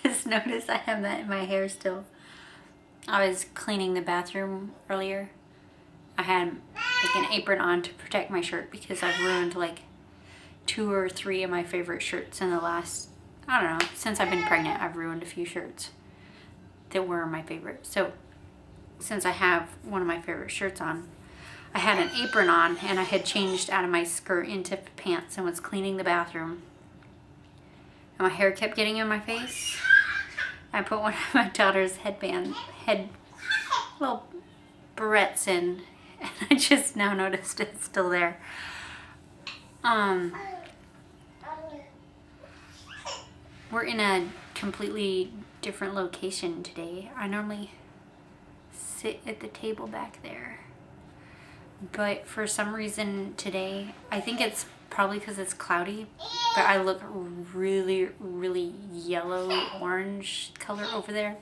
just noticed I have that in my hair still. I was cleaning the bathroom earlier. I had like an apron on to protect my shirt because I've ruined like 2 or 3 of my favorite shirts in the last, I don't know, since I've been pregnant. I've ruined a few shirts that were my favorite. So since I have one of my favorite shirts on, I had an apron on and I had changed out of my skirt into pants and was cleaning the bathroom. And my hair kept getting in my face. I put one of my daughter's little barrettes in, and I just now noticed it's still there. We're in a completely different location today. I normally sit at the table back there, but for some reason today, I think it's probably because it's cloudy, but I look really, really yellow orange color over there.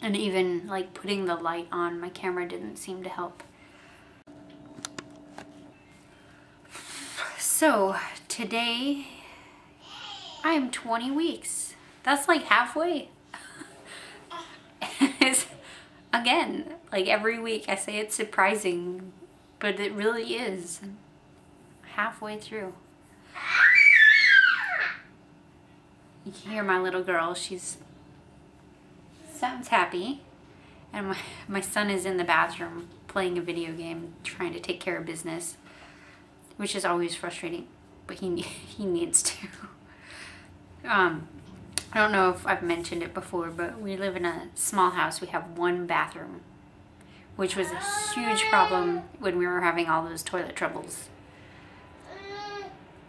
And even like putting the light on my camera didn't seem to help. So today I am 20 weeks. That's like halfway. Again, like every week I say it's surprising, but it really is. Halfway through. You can hear my little girl. She's sounds happy. And my son is in the bathroom playing a video game, trying to take care of business, which is always frustrating, but he needs to. I don't know if I've mentioned it before, but we live in a small house. We have 1 bathroom, which was a huge problem when we were having all those toilet troubles.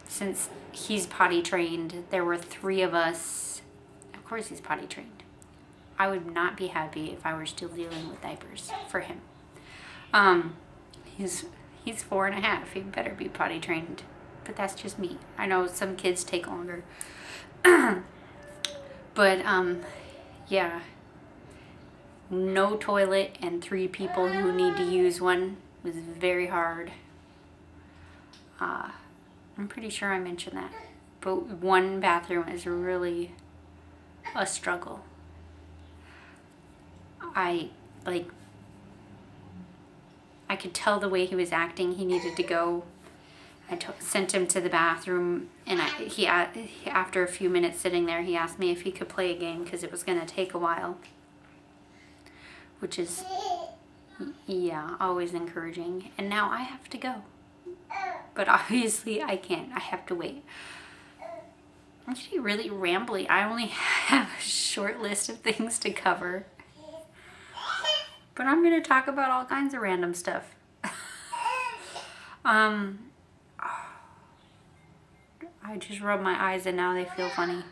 Since he's potty trained, there were 3 of us. Of course he's potty trained. I would not be happy if I were still dealing with diapers for him. He's 4.5. He better be potty trained. But that's just me. I know some kids take longer. But yeah. No toilet and 3 people who need to use one was very hard. I'm pretty sure I mentioned that. But 1 bathroom is really a struggle. I could tell the way he was acting. He needed to go. I sent him to the bathroom, and after a few minutes sitting there, he asked me if he could play a game because it was going to take a while. Which is, yeah, always encouraging. And now I have to go. But obviously I can't. I have to wait. I'm getting really rambly. I only have a short list of things to cover. But I'm going to talk about all kinds of random stuff. I just rubbed my eyes and now they feel funny.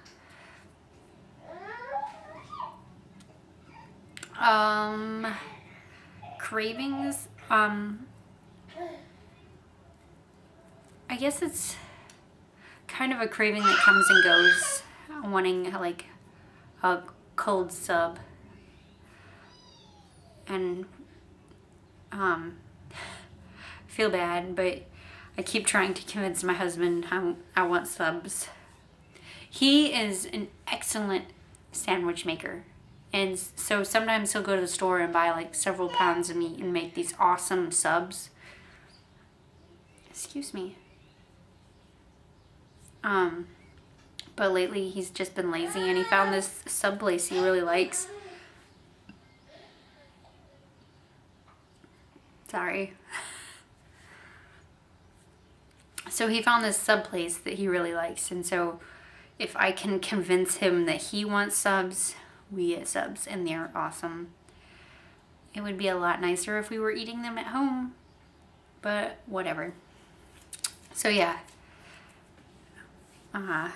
Cravings. I guess it's kind of a craving that comes and goes. Wanting like a cold sub. And feel bad, but I keep trying to convince my husband I want subs. He is an excellent sandwich maker. And so sometimes he'll go to the store and buy like several pounds of meat and make these awesome subs. Excuse me. But lately he's just been lazy and he found this sub place he really likes. Sorry. So he found this sub place that he really likes, and so if I can convince him that he wants subs, we get subs, and they're awesome. It would be a lot nicer if we were eating them at home, but whatever. So yeah. And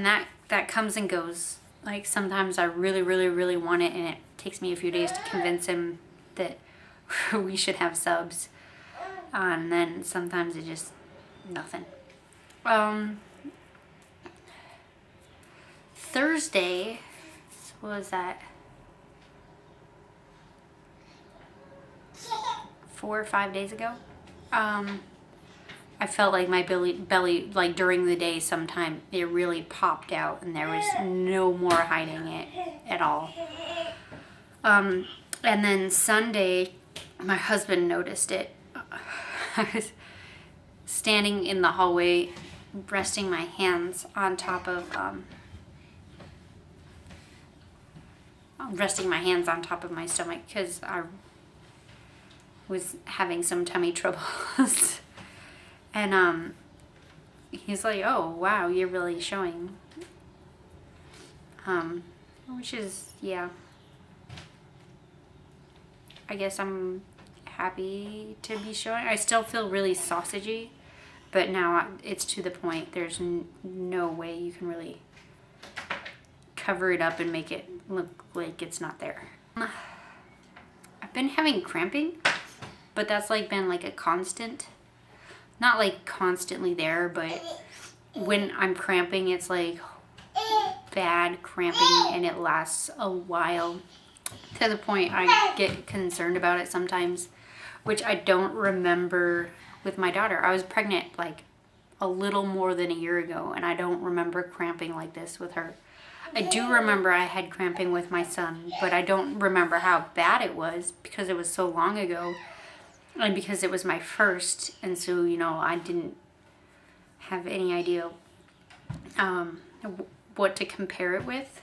that comes and goes. Like sometimes I really, really, really want it, and it takes me a few days to convince him that we should have subs. And then sometimes it just, nothing. Thursday, what was that? 4 or 5 days ago? I I felt like my belly, like during the day sometime, it really popped out and there was no more hiding it at all. And then Sunday, my husband noticed it. I was standing in the hallway, resting my hands on top of, my stomach because I was having some tummy troubles. And he's like, oh wow, you're really showing. Which is, yeah, I guess I'm happy to be showing. I still feel really sausagey, but now it's to the point there's no way you can really cover it up and make it look like it's not there. I've been having cramping, but that's like been like a constant. Not like constantly there, but when I'm cramping, it's like bad cramping and it lasts a while to the point I get concerned about it sometimes, which I don't remember with my daughter. I was pregnant like a little more than a year ago and I don't remember cramping like this with her. I do remember I had cramping with my son, but I don't remember how bad it was because it was so long ago. And because it was my first, and so, you know, I didn't have any idea what to compare it with.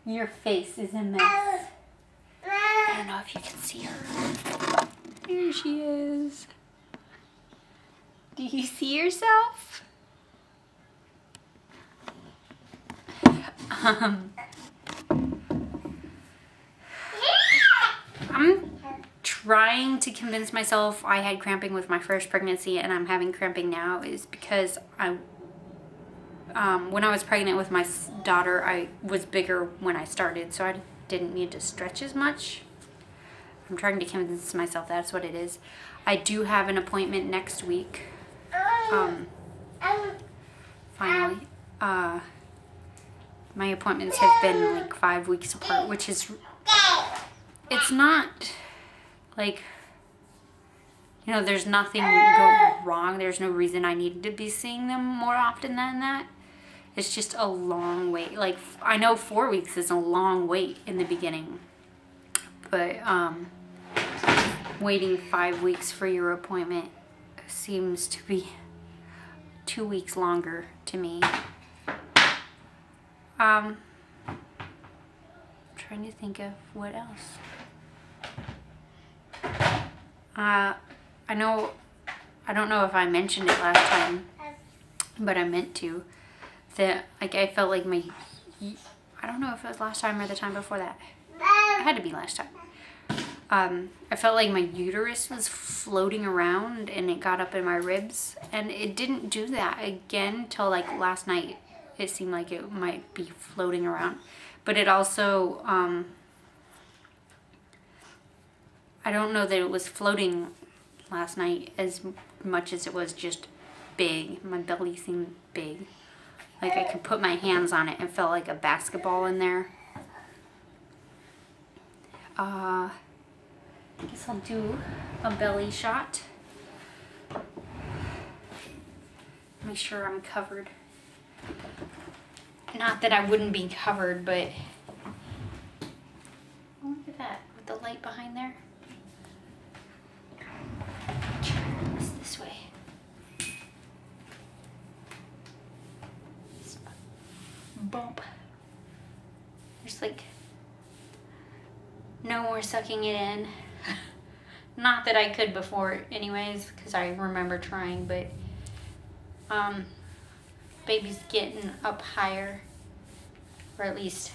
Your face is a mess. I don't know if you can see her. Here she is. Do you see yourself? I'm trying to convince myself I had cramping with my first pregnancy and I'm having cramping now is because when I was pregnant with my daughter, I was bigger when I started, so I didn't need to stretch as much. I'm trying to convince myself that's what it is. I do have an appointment next week. Finally. My appointments have been like 5 weeks apart, which is, it's not like, you know, there's nothing wrong. There's no reason I need to be seeing them more often than that. It's just a long wait. Like, I know 4 weeks is a long wait in the beginning, but waiting 5 weeks for your appointment seems to be 2 weeks longer to me. Trying to think of what else. I don't know if I mentioned it last time, but I meant to. That, like, I felt like my, I don't know if it was last time or the time before that. It had to be last time. I felt like my uterus was floating around and it got up in my ribs, and it didn't do that again till like last night. It seemed like it might be floating around, but it also, I don't know that it was floating last night as much as it was just big. My belly seemed big. Like I could put my hands on it and felt like a basketball in there. I guess I'll do a belly shot. Make sure I'm covered. Not that I wouldn't be covered, but oh, look at that with the light behind there. It's this way. Bump. There's like no more sucking it in. Not that I could before anyways, because I remember trying, but baby's getting up higher, or at least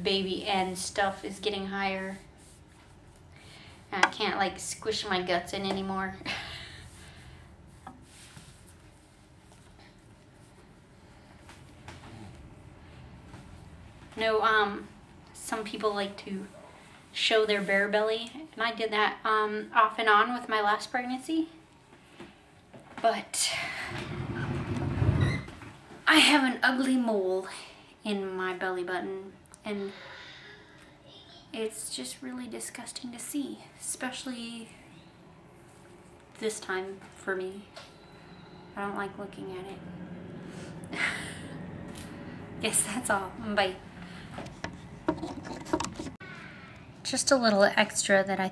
baby end stuff is getting higher, and I can't like squish my guts in anymore. No, some people like to show their bare belly, and I did that off and on with my last pregnancy, but I have an ugly mole in my belly button, and it's just really disgusting to see, especially this time for me. I don't like looking at it. Yes, that's all. Bye. Just a little extra that I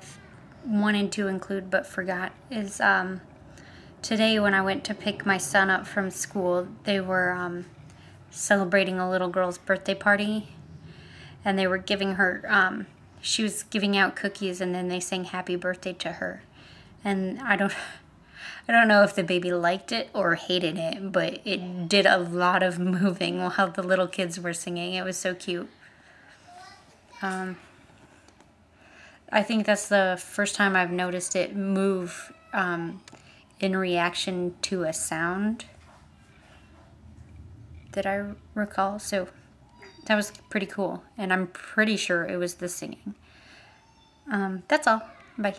wanted to include but forgot is today when I went to pick my son up from school, they were celebrating a little girl's birthday party, and they were giving her, she was giving out cookies, and then they sang happy birthday to her. And I don't know if the baby liked it or hated it, but it did a lot of moving while the little kids were singing. It was so cute. I think that's the first time I've noticed it move in reaction to a sound that I recall. So that was pretty cool. And I'm pretty sure it was the singing. That's all. Bye.